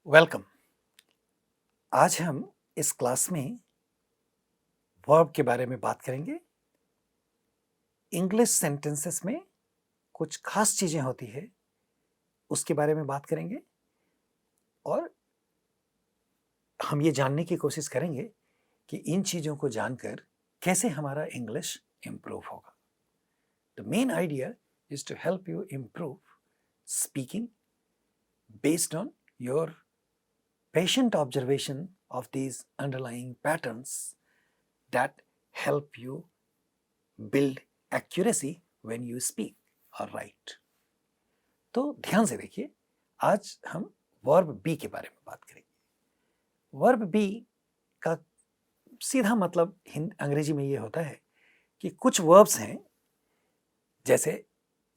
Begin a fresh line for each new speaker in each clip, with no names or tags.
Welcome. आज हम इस क्लास में वर्ब के बारे में बात करेंगे। इंग्लिश सेंटेंसेस में कुछ खास चीज़ें होती है, उसके बारे में बात करेंगे और हम ये जानने की कोशिश करेंगे कि इन चीज़ों को जानकर कैसे हमारा इंग्लिश इम्प्रूव होगा। The main idea is to help you improve speaking based on your patient observation of these underlying patterns that help you build accuracy when you speak or write. तो ध्यान से देखिए, आज हम वर्ब बी के बारे में बात करेंगे। वर्ब बी का सीधा मतलब अंग्रेजी में ये होता है कि कुछ वर्ब्स हैं जैसे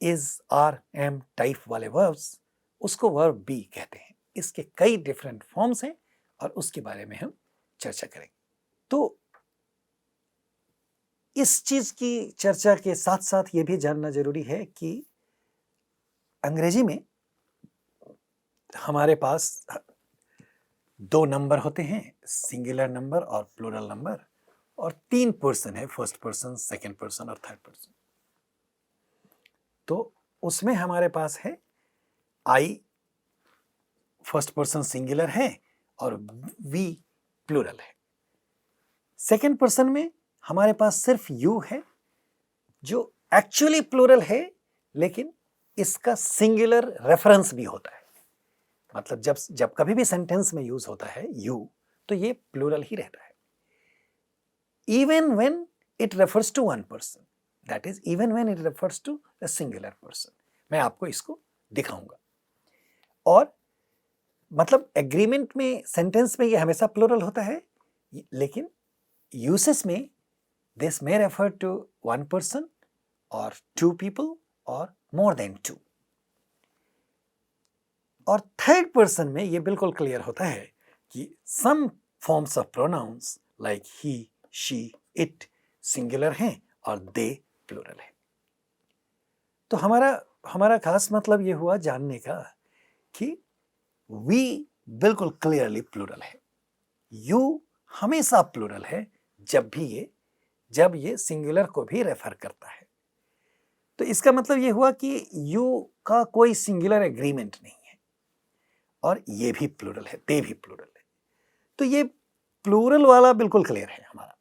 इज, आर, एम टाइप वाले वर्ब्स, उसको वर्ब बी कहते हैं। इसके कई डिफरेंट फॉर्म्स हैं और उसके बारे में हम चर्चा करेंगे। तो इस चीज की चर्चा के साथ साथ ये भी जानना जरूरी है कि अंग्रेजी में हमारे पास दो नंबर होते हैं, सिंगुलर नंबर और प्लूरल नंबर, और तीन पर्सन है, फर्स्ट पर्सन, सेकंड पर्सन और थर्ड पर्सन। तो उसमें हमारे पास है आई फर्स्ट पर्सन सिंगुलर है और वी प्लूरल है। सेकंड पर्सन में हमारे पास सिर्फ यू है जो एक्चुअली प्लूरल है, लेकिन इसका सिंगुलर रेफरेंस भी होता है। मतलब जब कभी भी सेंटेंस में यूज होता है यू, तो ये प्लूरल ही रहता है। Even when it refers to one person, that is even when it refers to a singular person. मैं आपको इसको दिखाऊंगा। और मतलब एग्रीमेंट में, सेंटेंस में ये हमेशा प्लूरल होता है, लेकिन यूसेस में this may refer to one person और टू पीपल और मोर देन टू। और थर्ड पर्सन में ये बिल्कुल क्लियर होता है कि some forms of pronouns like he, she, it singular हैं और दे प्लूरल है। तो हमारा खास मतलब ये हुआ जानने का कि वी बिल्कुल क्लियरली प्लूरल है, यू हमेशा प्लूरल है जब ये सिंगुलर को भी रेफर करता है। तो इसका मतलब ये हुआ कि यू का कोई सिंगुलर एग्रीमेंट नहीं है और ये भी प्लूरल है, दे भी प्लूरल है। तो ये प्लूरल वाला बिल्कुल क्लियर है हमारा।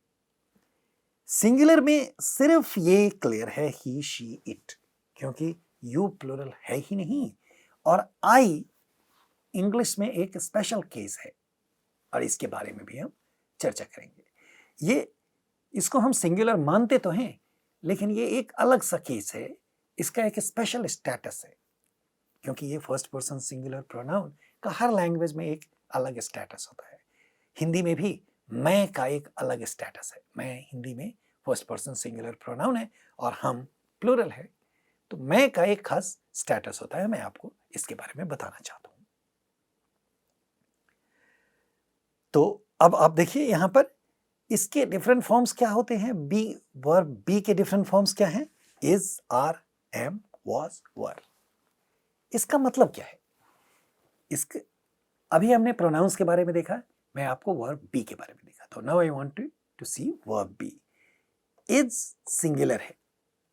सिंगुलर में सिर्फ ये क्लियर है ही, शी, इट, क्योंकि यू प्लूरल है ही नहीं। और आई इंग्लिश में एक स्पेशल केस है और इसके बारे में भी हम चर्चा करेंगे। इसको हम सिंगुलर मानते तो हैं, लेकिन ये एक अलग सा केस है, इसका एक स्पेशल स्टेटस है, क्योंकि ये फर्स्ट पर्सन सिंगुलर प्रोनाउन का हर लैंग्वेज में एक अलग स्टेटस होता है। हिंदी में भी मैं का एक अलग स्टेटस है। मैं हिंदी में फर्स्ट पर्सन सिंगुलर प्रोनाउन है और हम प्लूरल है, तो मैं का एक खास स्टेटस होता है। मैं आपको इसके बारे में बताना चाहता हूं। तो अब आप देखिए यहां पर इसके डिफरेंट फॉर्म्स क्या होते हैं। बी, वर्ब बी के डिफरेंट फॉर्म्स क्या हैं? इज, आर, एम, वाज, वर। इसका मतलब क्या है? इसके अभी हमने प्रोनाउंस के बारे में देखा, मैं आपको वर्ब बी के बारे में दिखाता हूं। Now I want to see verb be. Is singular है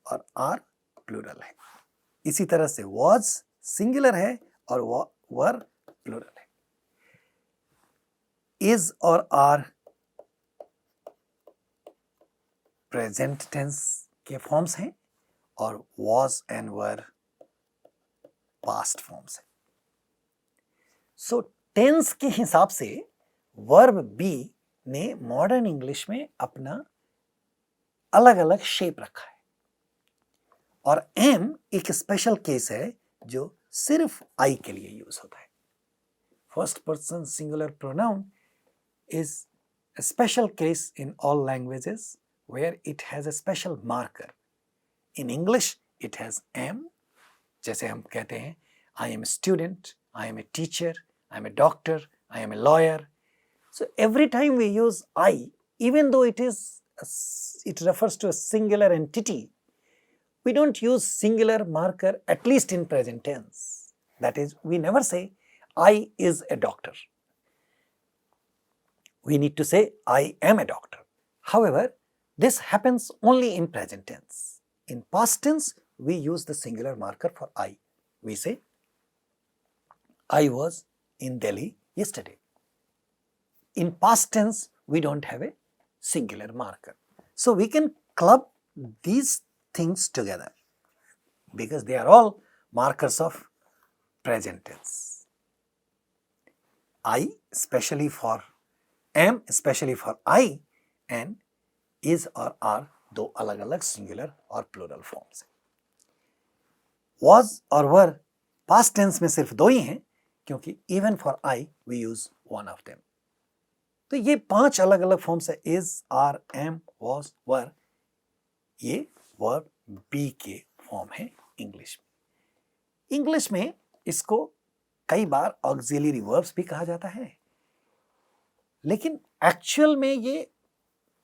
और आर प्लूरल है। इसी तरह से वाज सिंगुलर है और वर प्लूरल है। इज और आर प्रेजेंट टेंस के फॉर्म्स हैं और was and were past forms हैं। सो टेंस के हिसाब से वर्ब बी ने मॉडर्न इंग्लिश में अपना अलग अलग शेप रखा है। और एम एक स्पेशल केस है जो सिर्फ आई के लिए यूज होता है। First person singular pronoun is a special case in all languages where it has a special marker. In English, it has am. जैसे हम कहते हैं I am a student, I am a teacher, I am a doctor, I am a lawyer. So every time we use I, even though it refers to a singular entity, we don't use singular marker, at least in present tense. That is, we never say I is a doctor. We need to say I am a doctor. However, this happens only in present tense. In past tense, we use the singular marker for I. We say, I was in Delhi yesterday. In past tense, we don't have a singular marker. So we can club these things together because they are all markers of present tense. I, especially for am, especially for I, and is or are दो अलग अलग singular और plural forms हैं. Was और were past tense में सिर्फ दो ही हैं क्योंकि even for I we use one of them. तो ये 5 अलग अलग फॉर्म्स है. is, are, am, was, were. ये verb be के फॉर्म है इंग्लिश में. इंग्लिश में इसको कई बार ऑक्सिलरी वर्ब्स भी कहा जाता है, लेकिन एक्चुअल में ये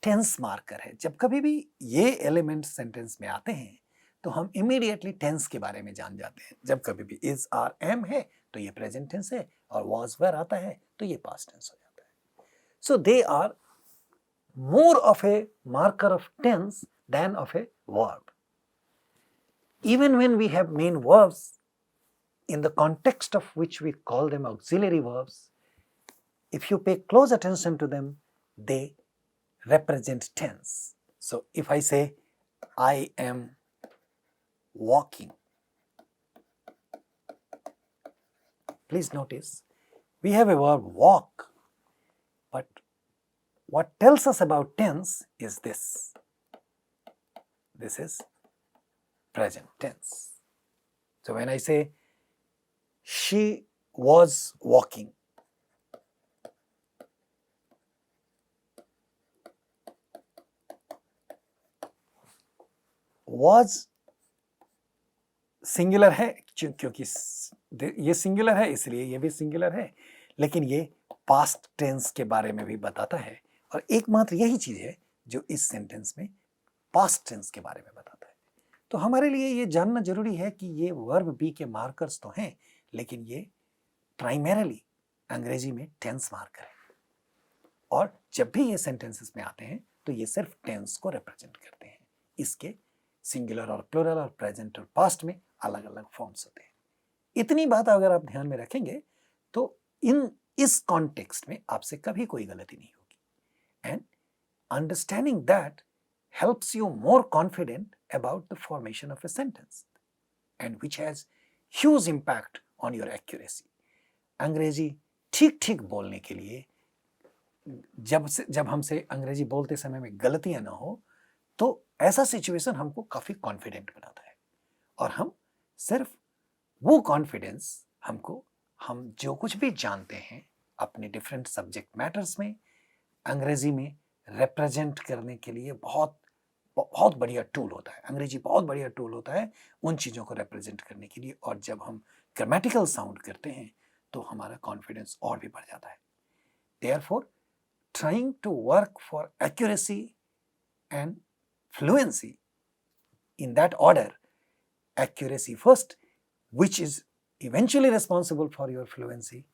टेंस मार्कर है. जब कभी भी ये एलिमेंट सेंटेंस में आते हैं तो हम इमीडिएटली टेंस के बारे में जान जाते हैं. जब कभी भी is, are, am है तो ये प्रेजेंट टेंस है, और was, were आता है तो ये पास्ट टेंस हो जाता है. So they are more of a marker of tense than of a verb. Even when we have main verbs, in the context of which we call them auxiliary verbs, if you pay close attention to them, they represent tense. So if I say, I am walking, please notice, we have a verb walk, but what tells us about tense is this. This is present tense. So when I say, she was walking, was singular है क्योंकि ये singular है इसलिए ये भी singular है, लेकिन ये पास्ट टेंस के बारे में भी बताता है, और एकमात्र यही चीज है जो इस सेंटेंस में पास्ट टेंस के बारे में बताता है. तो हमारे लिए ये जानना जरूरी है कि ये वर्ब बी के मार्कर्स तो हैं, लेकिन ये प्राइमरीली अंग्रेजी में टेंस मार्कर है, और जब भी ये सेंटेंसेस में आते हैं तो ये सिर्फ टेंस को रिप्रेजेंट करते हैं. इसके सिंगुलर और प्लूरल और प्रेजेंट और पास्ट में अलग अलग फॉर्म्स होते हैं. इतनी बात अगर आप ध्यान में रखेंगे तो इस कॉन्टेक्स्ट में आपसे कभी कोई गलती नहीं होगी. And understanding that helps you more confident about the formation of a sentence, and which has huge impact on your accuracy. अंग्रेजी ठीक ठीक बोलने के लिए जब हमसे अंग्रेजी बोलते समय में गलतियां ना हो, तो ऐसा सिचुएशन हमको काफी कॉन्फिडेंट बनाता है, और हम सिर्फ वो कॉन्फिडेंस हमको हम जो कुछ भी जानते हैं अपने डिफरेंट सब्जेक्ट मैटर्स में अंग्रेजी में रिप्रेजेंट करने के लिए बहुत बहुत बढ़िया टूल होता है. अंग्रेजी बहुत बढ़िया टूल होता है उन चीज़ों को रिप्रेजेंट करने के लिए, और जब हम ग्रामेटिकल साउंड करते हैं तो हमारा कॉन्फिडेंस और भी बढ़ जाता है. Therefore trying to work for accuracy and fluency in that order, accuracy first, which is eventually responsible for your fluency,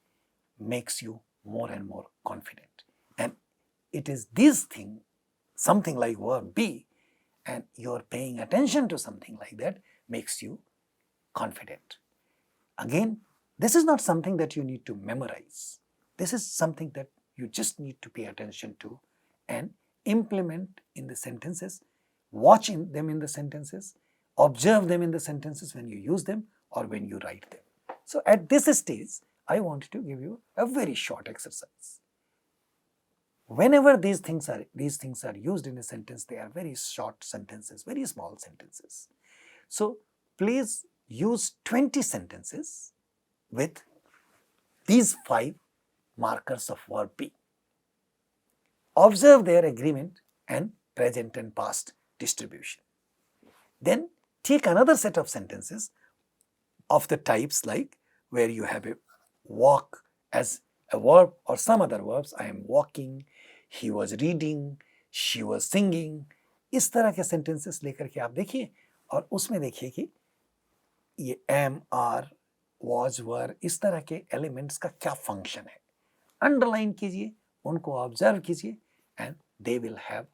makes you more and more confident. And it is this thing, something like verb be, and you're paying attention to something like that, makes you confident. Again, this is not something that you need to memorize. This is something that you just need to pay attention to and implement in the sentences, watch them in the sentences, observe them in the sentences when you use them or when you write them. So at this stage, I want to give you a very short exercise. Whenever these things are used in a sentence, they are very short sentences, very small sentences. So please use 20 sentences with these 5 markers of verb be. Observe their agreement and present and past distribution. Then take another set of sentences of the types like where you have a walk as a verb or some other verbs. I am walking, he was reading, she was singing. इस तरह के sentences लेकर के आप देखिए और उसमें देखिए कि ये am, are, was, were, इस तरह के एलिमेंट्स का क्या फंक्शन है, अंडरलाइन कीजिए, उनको ऑब्जर्व कीजिए, and they will have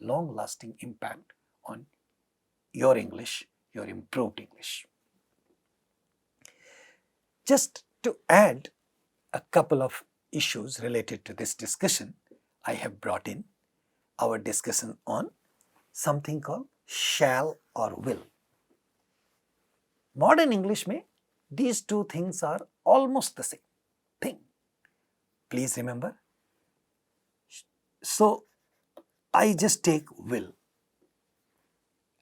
long lasting impact on your English, your improved English. Just to add a couple of issues related to this discussion, I have brought in our discussion on something called shall or will. Modern English में these two things are almost the same thing. Please remember. So I just take will.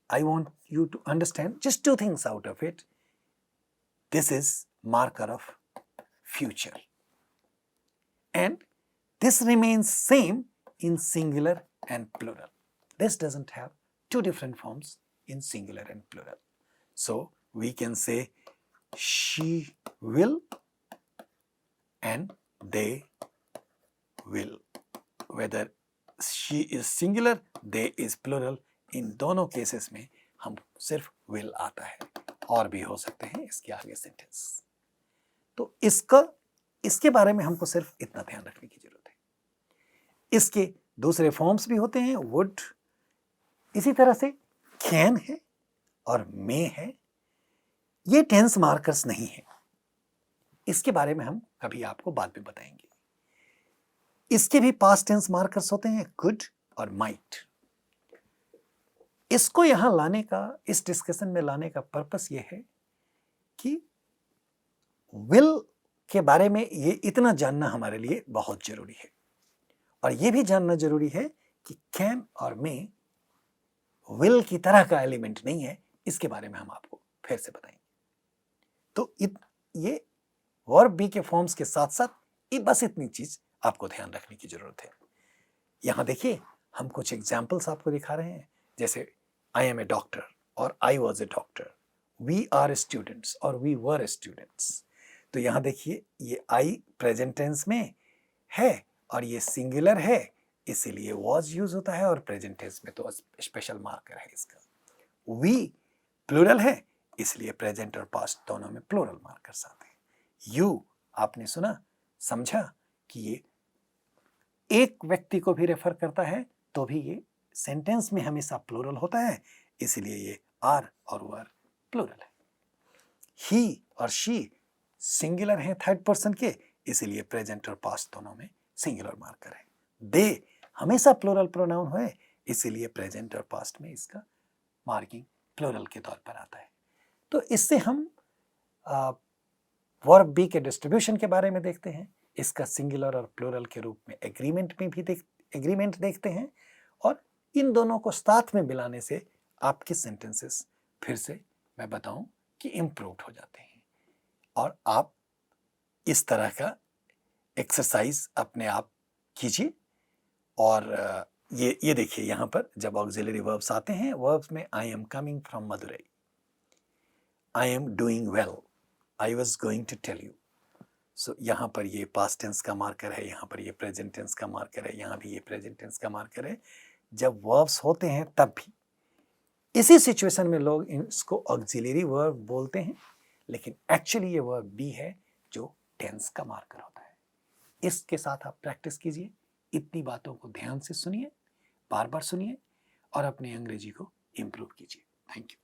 I want you to understand just two things out of it. This is marker of future, and this remains same in singular and plural. This doesn't have two different forms in singular and plural. So we can say she will and they will. Whether she is singular, they is plural, इन दोनों cases में हम सिर्फ will आता है, और भी हो सकते हैं इसके आगे सेंटेंस. तो इसके बारे में हमको सिर्फ इतना ध्यान रखने की जरूरत है. इसके दूसरे फॉर्म्स भी होते हैं, वुड, इसी तरह से कैन है और मे है. ये टेंस मार्कर्स नहीं है, इसके बारे में हम कभी आपको बाद में बताएंगे. इसके भी पास्ट टेंस मार्कर्स होते हैं, कुड और माइट. इसको यहां लाने का, इस डिस्कशन में लाने का पर्पस ये है कि विल के बारे में ये इतना जानना हमारे लिए बहुत जरूरी है, और ये भी जानना जरूरी है कि कैन और मे विल की तरह का एलिमेंट नहीं है. इसके बारे में हम आपको फिर से बताएंगे. तो ये वर्ब बी के फॉर्म्स के साथ साथ बस इतनी चीज आपको ध्यान रखने की जरूरत है. यहां देखिए, हम कुछ एग्जाम्पल्स आपको दिखा रहे हैं, जैसे आई एम ए डॉक्टर और I was a doctor, we are students और वी वर स्टूडेंट्स. तो यहां देखिए, ये आई प्रेजेंट टेंस में है और ये सिंगुलर है, इसीलिए वॉज यूज होता है, और प्रेजेंट टेंस में तो स्पेशल मार्कर है इसका. वी प्लूरल है, इसलिए प्रेजेंट और पास्ट दोनों में प्लूरल मार्कर्स आते हैं. यू आपने सुना, समझा कि ये एक व्यक्ति को भी रेफर करता है, तो भी ये सेंटेंस में हमेशा प्लूरल होता है, इसलिए ये आर और वर प्लूरल है. ही और शी सिंगुलर है थर्ड पर्सन के, इसलिए प्रेजेंट और पास्ट दोनों में सिंगुलर मार्कर है. दे हमेशा प्लूरल प्रोनाउन है, इसीलिए प्रेजेंट और पास्ट में इसका मार्किंग प्लूरल के तौर पर आता है. तो इससे हम वर्ब बी के डिस्ट्रीब्यूशन के बारे में देखते हैं, इसका सिंगुलर और प्लूरल के रूप में एग्रीमेंट में भी एग्रीमेंट देखते हैं, और इन दोनों को साथ में मिलाने से आपके सेंटेंसेस फिर से मैं बताऊं कि इम्प्रूव हो जाते हैं. और आप इस तरह का एक्सरसाइज अपने आप कीजिए. और ये देखिए, यहाँ पर जब ऑक्सिलरी वर्ब्स आते हैं, वर्ब्स में I am coming from Madurai, I am doing well, I was going to tell you. So यहाँ पर ये पास्ट टेंस का मार्कर है, यहाँ पर ये प्रेजेंट टेंस का मार्कर है, यहाँ भी ये प्रेजेंट टेंस का मार्कर है. जब वर्ब्स होते हैं तब भी इसी सिचुएशन में लोग इसको ऑक्सिलरी वर्ब बोलते हैं, लेकिन एक्चुअली ये वर्ब बी है जो टेंस का मार्कर होता है. इसके साथ आप प्रैक्टिस कीजिए, इतनी बातों को ध्यान से सुनिए, बार बार सुनिए, और अपनी अंग्रेजी को इम्प्रूव कीजिए. Thank you.